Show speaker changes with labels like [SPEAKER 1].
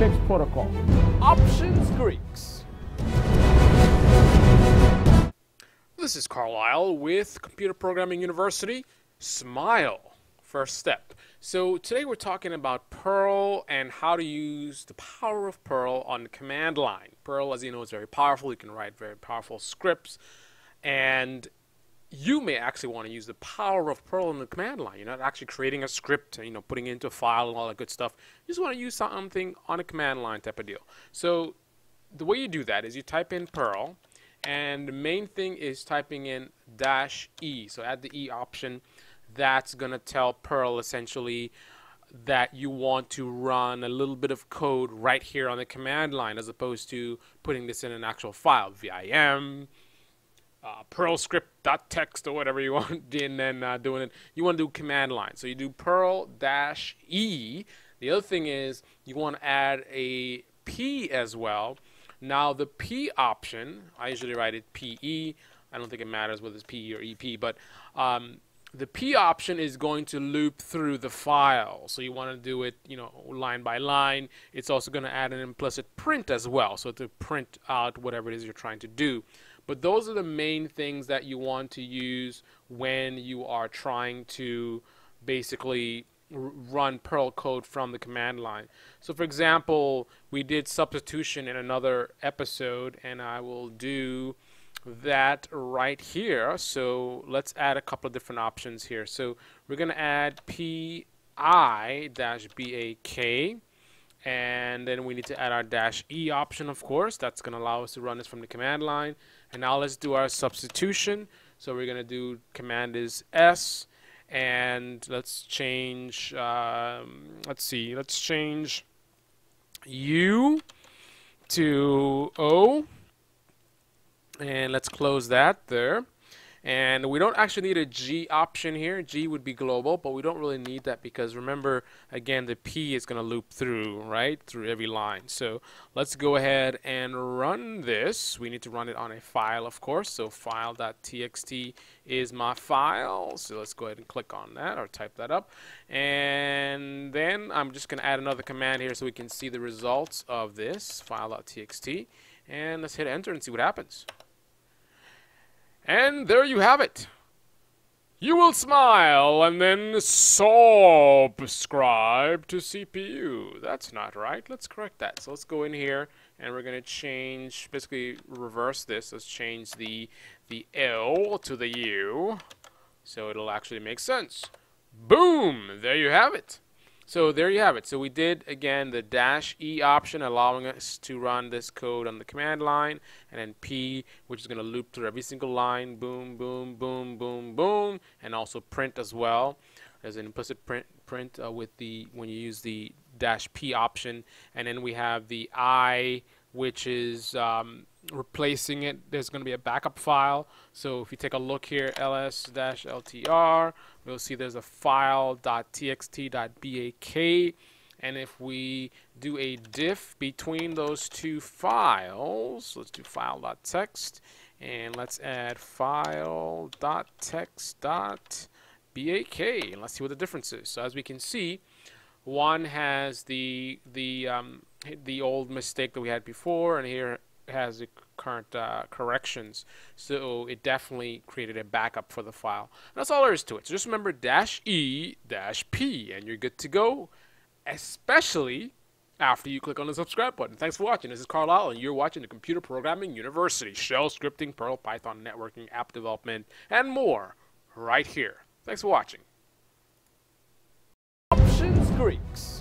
[SPEAKER 1] prefix protocol. Options Greeks. This is Carlisle with Computer Programming University. Smile. First step. So today we're talking about Perl and how to use the power of Perl on the command line. Perl, as you know, is very powerful. You can write very powerful scripts, and you may actually want to use the power of Perl on the command line. You're not actually creating a script, putting it into a file and all that good stuff. You just want to use something on a command line type of deal. So the way you do that is you type in Perl, and the main thing is typing in -E. So add the E option. That's going to tell Perl essentially that you want to run a little bit of code right here on the command line as opposed to putting this in an actual file, vim, Perl script.txt or whatever you want, and then doing it. You want to do command line. So you do Perl-E. The other thing is you want to add a P as well. Now the P option, I usually write it PE. I don't think it matters whether it's PE or EP, but the P option is going to loop through the file. So you want to do it, line by line. It's also going to add an implicit print as well, so to print out whatever it is you're trying to do. But those are the main things that you want to use when you are trying to basically run Perl code from the command line. So for example, we did substitution in another episode, and I will do that right here. So let's add a couple of different options here. So we're going to add pi-bak, and then we need to add our -E option, of course. That's going to allow us to run this from the command line. And now let's do our substitution. So we're going to do command is S, and let's change, let's change U to O. And let's close that there. And we don't actually need a G option here. G would be global, but we don't really need that because remember, again, the P is going to loop through, right, through every line. So let's go ahead and run this. We need to run it on a file, of course. So file.txt is my file. So let's go ahead and click on that or type that up. And then I'm just going to add another command here so we can see the results of this, file.txt. And let's hit enter and see what happens. And there you have it. You will smile and then subscribe to CPU. That's not right. Let's correct that. So let's go in here and we're going to change, basically reverse this. Let's change the L to the U so it'll actually make sense. Boom! There you have it. So there you have it. So we did, again, the -E option allowing us to run this code on the command line, and then P, which is going to loop through every single line, boom, boom, boom, boom, boom, and also print as well. There's an implicit print with the when you use the -P option, and then we have the I, which is replacing it. There's going to be a backup file. So if you take a look here, ls-ltr, we'll see there's a file .txt.bak, and if we do a diff between those two files, let's do file.text, and let's add file.text.bak, and let's see what the difference is. So as we can see, one has the old mistake that we had before, and here has the current corrections. So it definitely created a backup for the file. And that's all there is to it. So just remember -E-P, and you're good to go, especially after you click on the subscribe button. Thanks for watching. This is Carlisle, and you're watching the Computer Programming University. Shell scripting, Perl, Python, networking, app development, and more right here. Thanks for watching. Options Greeks.